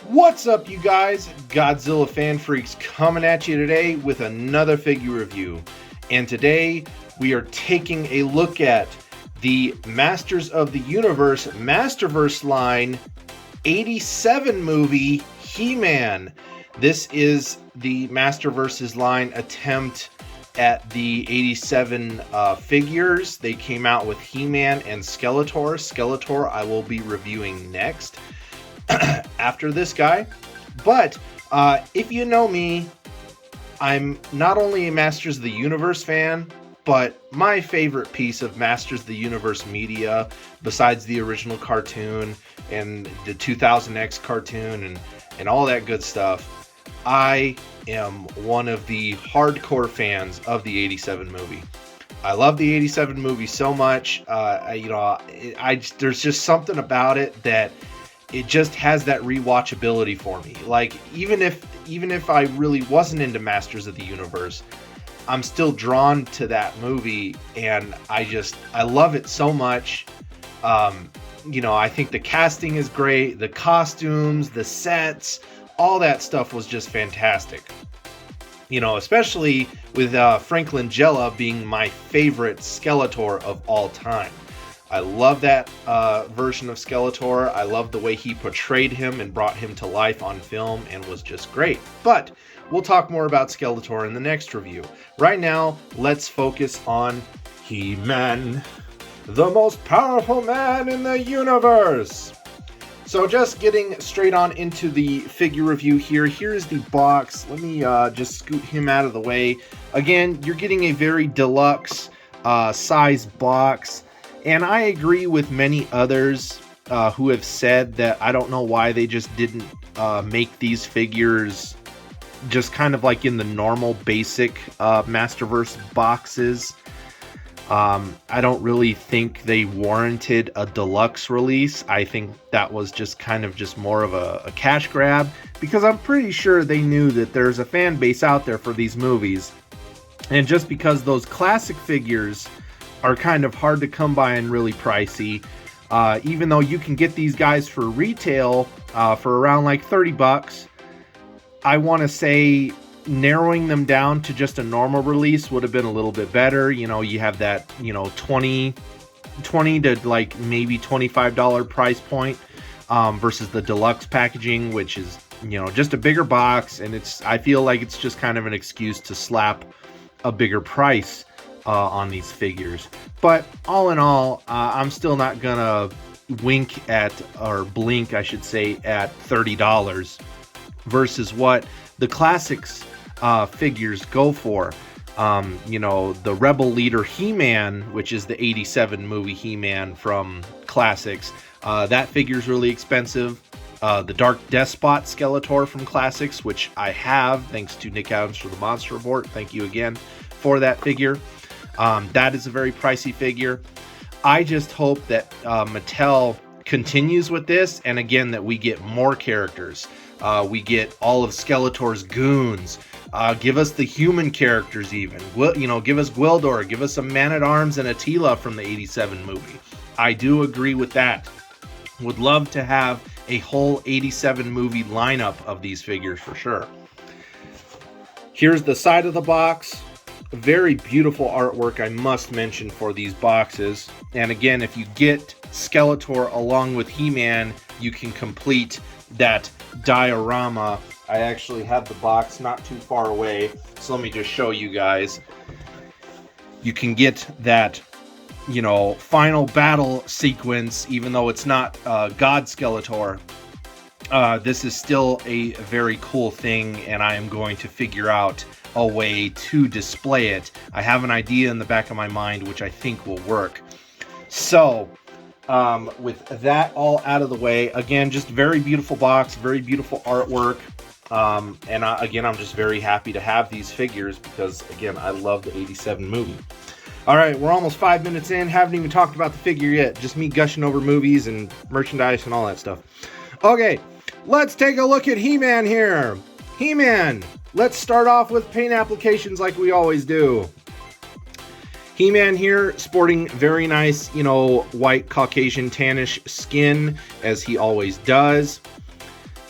What's up, you guys? Godzilla fan freaks coming at you today with another figure review. And today we are taking a look at the Masters of the Universe Masterverse line 87 movie He-Man. This is the Masterverse's line attempt at the 87 figures. They came out with He-Man and Skeletor. Skeletor I will be reviewing next after this guy. But if you know me, I'm not only a Masters of the Universe fan, but my favorite piece of Masters of the Universe media, besides the original cartoon and the 2000X cartoon and all that good stuff, I am one of the hardcore fans of the 87 movie. I love the 87 movie so much. There's just something about it that it just has that rewatchability for me. Like, even if I really wasn't into Masters of the Universe, I'm still drawn to that movie, and I love it so much. I think the casting is great, the costumes, the sets, all that stuff was just fantastic. Especially with Frank Langella being my favorite Skeletor of all time. I love that version of Skeletor. I love the way he portrayed him and brought him to life on film, and was just great. But we'll talk more about Skeletor in the next review. Right now, let's focus on He-Man, the most powerful man in the universe. So just getting straight on into the figure review here. Here's the box. Let me just scoot him out of the way. Again, you're getting a very deluxe size box. And I agree with many others who have said that I don't know why they just didn't make these figures just kind of like in the normal basic Masterverse boxes. I don't really think they warranted a deluxe release. I think that was just kind of just more of a cash grab, because I'm pretty sure they knew that there's a fan base out there for these movies. And just because those classic figures are kind of hard to come by and really pricey, even though you can get these guys for retail for around like $30, I want to say narrowing them down to just a normal release would have been a little bit better. You have that 20 to like maybe $25 price point versus the deluxe packaging, which is just a bigger box, and I feel like it's just kind of an excuse to slap a bigger price on these figures. But all in all, I'm still not gonna blink, I should say, at $30 versus what the classics figures go for. The Rebel Leader He-Man, which is the 87 movie He-Man from classics, that figure's really expensive. The Dark Despot Skeletor from classics, which I have thanks to Nick Adams for the Monster Report. Thank you again for that figure. That is a very pricey figure. I just hope that Mattel continues with this, and again, that we get more characters. We get all of Skeletor's goons. Give us the human characters even. Give us Gwildor. Give us a Man-at-Arms and Attila from the 87 movie. I do agree with that. Would love to have a whole 87 movie lineup of these figures for sure. Here's the side of the box. Very beautiful artwork, I must mention, for these boxes. And again, if you get Skeletor along with He-Man, you can complete that diorama. I actually have the box not too far away, so let me just show you guys. You can get that, final battle sequence, even though it's not God Skeletor. This is still a very cool thing, and I am going to figure out a way to display it. I have an idea in the back of my mind which I think will work. So with that all out of the way, again, just very beautiful box, very beautiful artwork, and I'm just very happy to have these figures because, again, I love the 87 movie. All right, we're almost 5 minutes in, haven't even talked about the figure yet, just me gushing over movies and merchandise and all that stuff. Okay, let's take a look at He-Man here. He-Man, let's start off with paint applications like we always do. He-Man here sporting very nice, white Caucasian tannish skin, as he always does.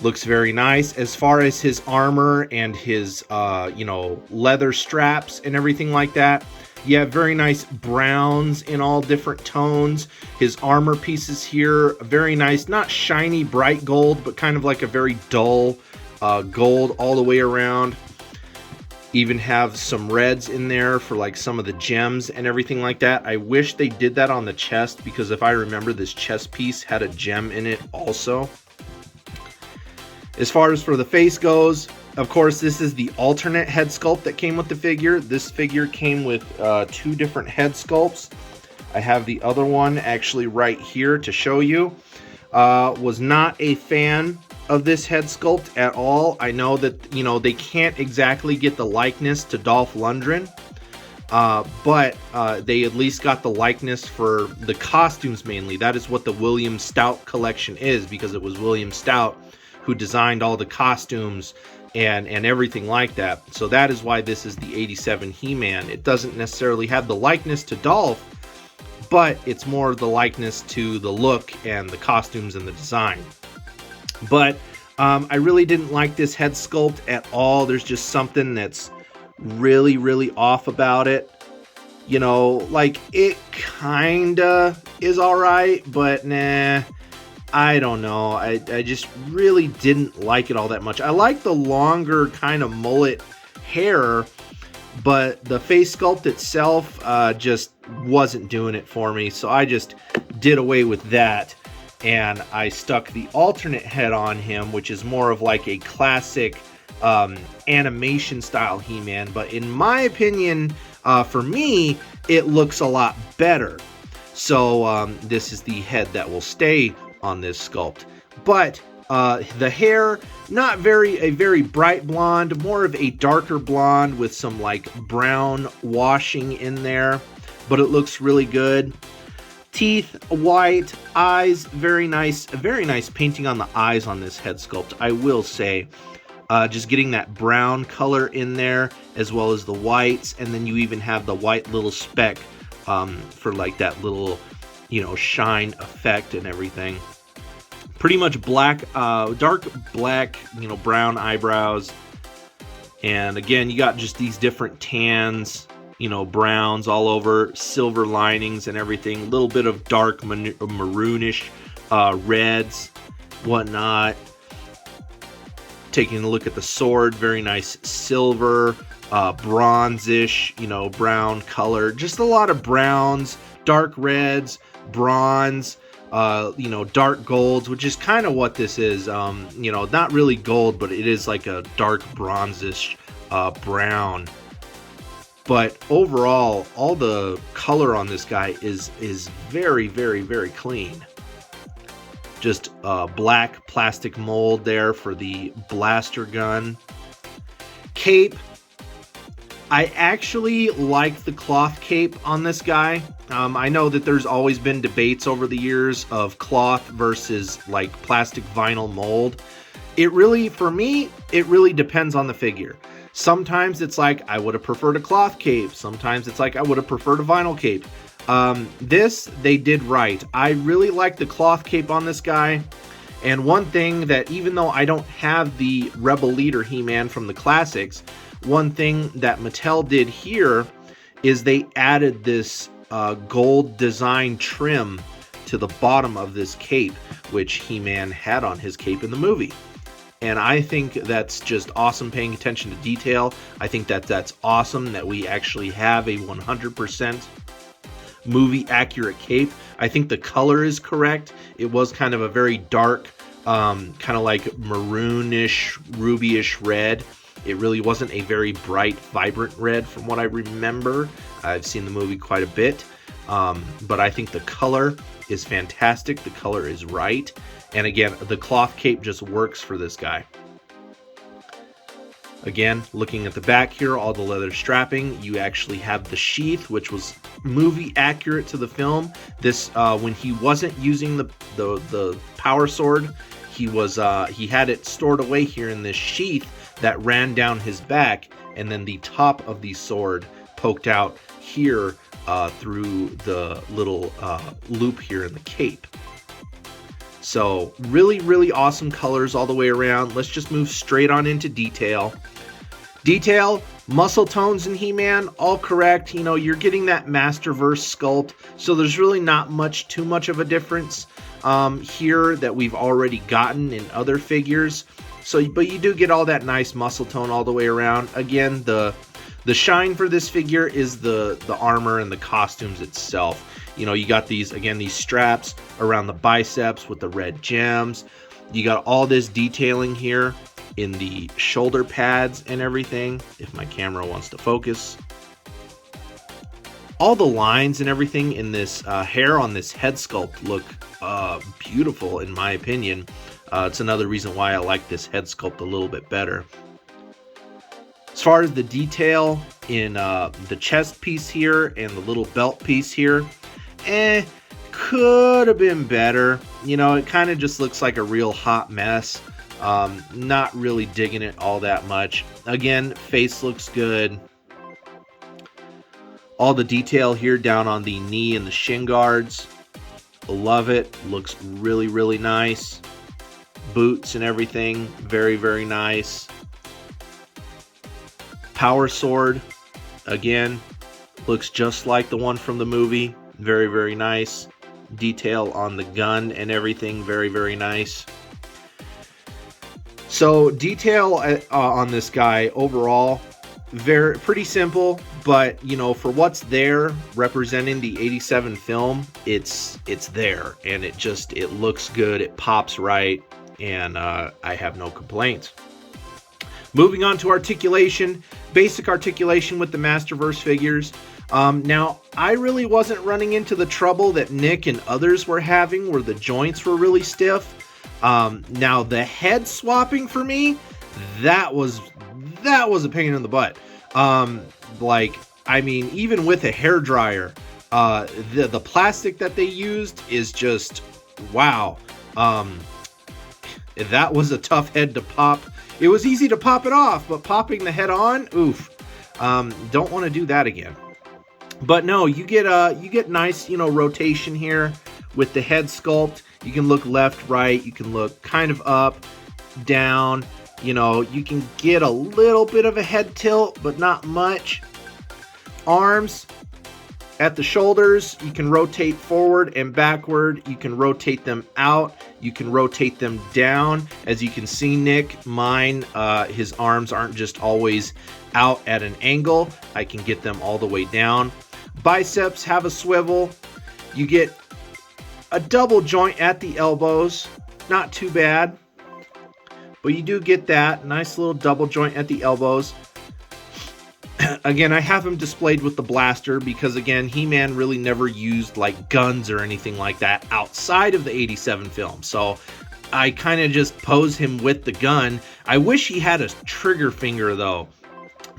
Looks very nice. As far as his armor and his, you know, leather straps and everything like that, yeah, very nice browns in all different tones. His armor pieces here, very nice, not shiny, bright gold, but kind of like a very dull gold all the way around. Even have some reds in there for like some of the gems and everything like that. I wish they did that on the chest, because if I remember, this chest piece had a gem in it also. As far as for the face goes, of course, this is the alternate head sculpt that came with the figure. This figure came with 2 different head sculpts. I have the other one actually right here to show you. Was not a fan of this head sculpt at all. I know that, you know, they can't exactly get the likeness to Dolph Lundgren, but they at least got the likeness for the costumes mainly. That is what the William Stout collection is, because it was William Stout who designed all the costumes and everything like that. So that is why this is the 87 He-Man. It doesn't necessarily have the likeness to Dolph, but it's more the likeness to the look and the costumes and the design. But I really didn't like this head sculpt at all. There's just something that's really, really off about it. You know, like, it kinda is alright, but nah, I don't know. I just really didn't like it all that much. I like the longer kind of mullet hair, but the face sculpt itself just wasn't doing it for me. So I just did away with that, and I stuck the alternate head on him, which is more of like a classic animation style He-Man. But in my opinion, for me, it looks a lot better. So this is the head that will stay on this sculpt. But the hair, not a very bright blonde, more of a darker blonde with some like brown washing in there, but it looks really good. Teeth white, eyes very nice painting on the eyes on this head sculpt, I will say. Just getting that brown color in there, as well as the whites, and then you even have the white little speck for like that little, you know, shine effect and everything. Pretty much black, dark black, you know, brown eyebrows. And again, you got just these different tans, you know, browns all over, silver linings and everything. A little bit of dark maroonish reds, whatnot. Taking a look at the sword, very nice silver, bronzish, you know, brown color. Just a lot of browns, dark reds, bronze, you know, dark golds, which is kind of what this is. You know, not really gold, but it is like a dark bronzish brown. But overall, all the color on this guy is very, very, very clean. Just black plastic mold there for the blaster gun. Cape. I actually like the cloth cape on this guy. I know that there's always been debates over the years of cloth versus like plastic vinyl mold. It really, for me, it really depends on the figure. Sometimes it's like, I would have preferred a cloth cape. Sometimes it's like, I would have preferred a vinyl cape. This, they did right. I really like the cloth cape on this guy. And one thing that, even though I don't have the Rebel Leader He-Man from the classics, one thing that Mattel did here is they added this gold design trim to the bottom of this cape, which He-Man had on his cape in the movie. And I think that's just awesome, paying attention to detail. I think that that's awesome that we actually have a 100% movie accurate cape. I think the color is correct. It was kind of a very dark, kind of like maroonish, rubyish red. It really wasn't a very bright, vibrant red from what I remember. I've seen the movie quite a bit. But I think the color is fantastic. The color is right. And again, the cloth cape just works for this guy. Again, looking at the back here, all the leather strapping, you actually have the sheath, which was movie accurate to the film. This, when he wasn't using the power sword, he had it stored away here in this sheath that ran down his back, and then the top of the sword poked out here through the little loop here in the cape. So really, really awesome colors all the way around. Let's just move straight on into detail. Detail, muscle tones in He-Man, all correct. You know, you're getting that Masterverse sculpt, so there's really not too much of a difference here that we've already gotten in other figures. So, but you do get all that nice muscle tone all the way around. Again, the shine for this figure is the armor and the costumes itself. You know, you got these, again, these straps around the biceps with the red gems. You got all this detailing here in the shoulder pads and everything, if my camera wants to focus. All the lines and everything in this hair on this head sculpt look beautiful, in my opinion. It's another reason why I like this head sculpt a little bit better. As far as the detail in the chest piece here and the little belt piece here, could have been better. You know, it kind of just looks like a real hot mess. Not really digging it all that much. Again, face looks good. All the detail here down on the knee and the shin guards, love it. Looks really, really nice. Boots and everything, very, very nice. Power sword, again, looks just like the one from the movie. Very, very nice. Detail on the gun and everything, very, very nice. So detail on this guy overall, pretty simple, but you know, for what's there representing the '87 film, it's there, and it looks good, it pops right, and I have no complaints. Moving on to articulation, basic articulation with the Masterverse figures. Now, I really wasn't running into the trouble that Nick and others were having where the joints were really stiff. Now, the head swapping for me, that was a pain in the butt. Like, I mean, even with a hairdryer, the plastic that they used is just, wow. That was a tough head to pop. It was easy to pop it off, but popping the head on, oof. Don't want to do that again. But no, you get nice, you know, rotation here with the head sculpt. You can look left, right. You can look kind of up, down. You know, you can get a little bit of a head tilt, but not much. Arms at the shoulders, you can rotate forward and backward. You can rotate them out. You can rotate them down. As you can see, Nick, mine, his arms aren't just always out at an angle. I can get them all the way down. Biceps have a swivel. You get a double joint at the elbows. Not too bad. But you do get that nice little double joint at the elbows. Again, I have him displayed with the blaster because, again, He-Man really never used like guns or anything like that outside of the '87 film. So I kind of just pose him with the gun. I wish he had a trigger finger, though,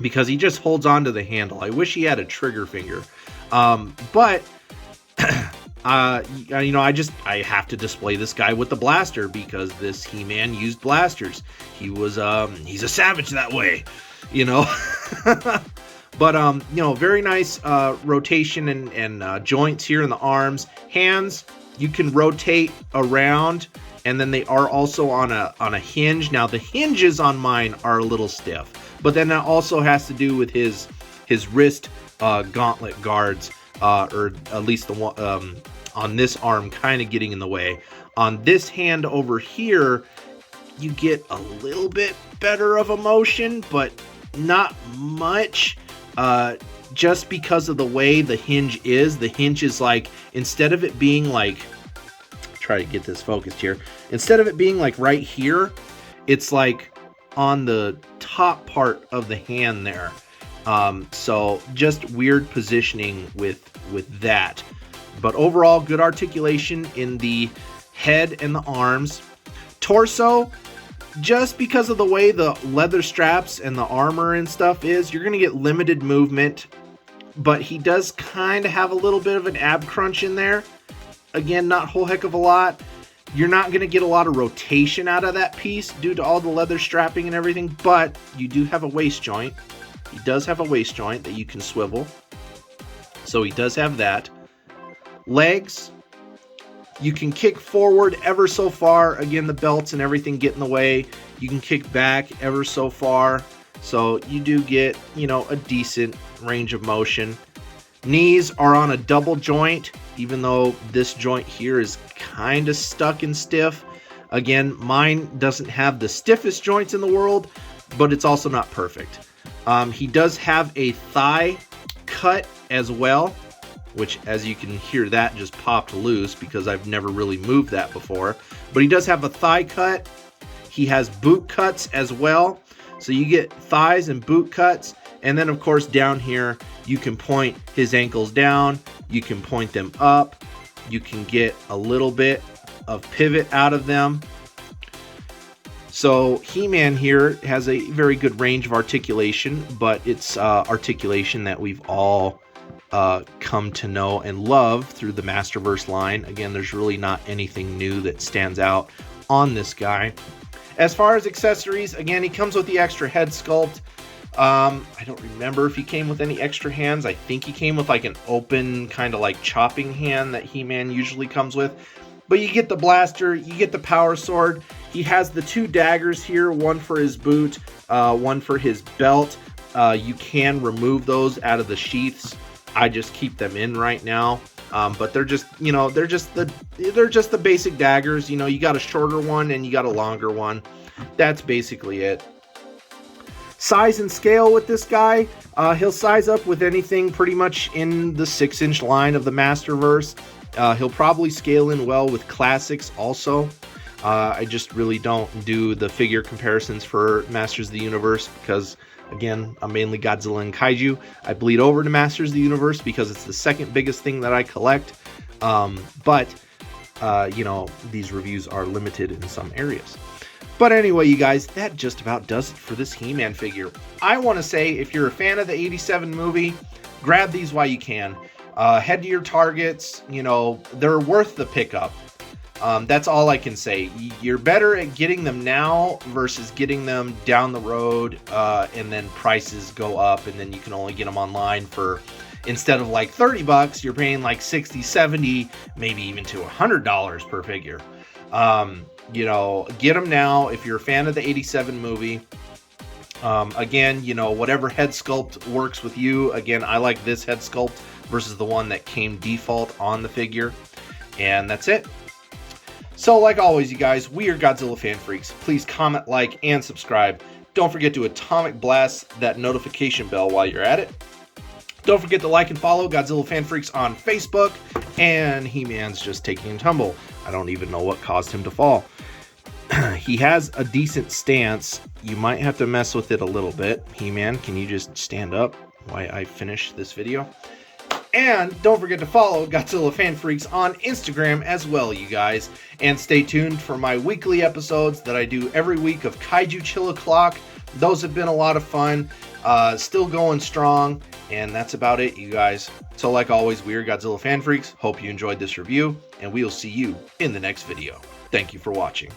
because he just holds on to the handle. I wish he had a trigger finger. But you know, I have to display this guy with the blaster because this He-Man used blasters. He's a savage that way, you know. But you know, very nice rotation and joints here in the arms. Hands, you can rotate around, and then they are also on a hinge. Now the hinges on mine are a little stiff, but then that also has to do with his wrist gauntlet guards, or at least the one on this arm kind of getting in the way. On this hand over here, you get a little bit better of a motion, but not much. Just because of the way the hinge is like, instead of it being like, try to get this focused here, instead of it being like right here, it's like on the top part of the hand there. So just weird positioning with that. But overall, good articulation in the head and the arms. Torso, just because of the way the leather straps and the armor and stuff is, you're going to get limited movement. But he does kind of have a little bit of an ab crunch in there. Again, not a whole heck of a lot. You're not going to get a lot of rotation out of that piece due to all the leather strapping and everything. But you do have a waist joint. He does have a waist joint that you can swivel. So he does have that. Legs, You can kick forward ever so far. Again, the belts and everything get in the way. You can kick back ever so far. So you do get, you know, a decent range of motion. Knees are on a double joint, even though this joint here is kind of stuck and stiff. Again, mine doesn't have the stiffest joints in the world, but it's also not perfect. He does have a thigh cut as well, which, as you can hear, that just popped loose because I've never really moved that before. But he does have a thigh cut. He has boot cuts as well. So you get thighs and boot cuts. And then, of course, down here, you can point his ankles down. You can point them up. You can get a little bit of pivot out of them. So He-Man here has a very good range of articulation, but it's articulation that we've all come to know and love through the Masterverse line. Again, there's really not anything new that stands out on this guy. As far as accessories, again, he comes with the extra head sculpt. I don't remember if he came with any extra hands. I think he came with like an open kind of like chopping hand that He-Man usually comes with. But you get the blaster, you get the power sword. He has the two daggers here, one for his boot, one for his belt. You can remove those out of the sheaths. I just keep them in right now. But they're just, you know, they're just the basic daggers. You know, you got a shorter one and you got a longer one. That's basically it. Size and scale with this guy, he'll size up with anything pretty much in the 6-inch line of the Masterverse. He'll probably scale in well with classics also. I just really don't do the figure comparisons for Masters of the Universe because, again, I'm mainly Godzilla and Kaiju. I bleed over to Masters of the Universe because it's the second biggest thing that I collect. But you know, these reviews are limited in some areas. But anyway, you guys, that just about does it for this He-Man figure. I want to say, if you're a fan of the 87 movie, grab these while you can. Head to your Targets. You know, they're worth the pickup. That's all I can say. You're better at getting them now versus getting them down the road, and then prices go up, and then you can only get them online for, instead of like $30, you're paying like $60, $70, maybe even to $100 per figure. You know, get them now if you're a fan of the 87 movie. Again, you know, whatever head sculpt works with you. Again, I like this head sculpt versus the one that came default on the figure. And that's it. So, like always, you guys, we are Godzilla Fan Freaks. Please comment, like, and subscribe. Don't forget to atomic blast that notification bell while you're at it. Don't forget to like and follow Godzilla Fan Freaks on Facebook. And He-Man's just taking a tumble. I don't even know what caused him to fall. He has a decent stance. You might have to mess with it a little bit. He-Man, can you just stand up while I finish this video? And don't forget to follow Godzilla Fan Freaks on Instagram as well, you guys. And stay tuned for my weekly episodes that I do every week of Kaiju Chill O'Clock. Those have been a lot of fun. Still going strong. And that's about it, you guys. So like always, we are Godzilla Fan Freaks. Hope you enjoyed this review. And we'll see you in the next video. Thank you for watching.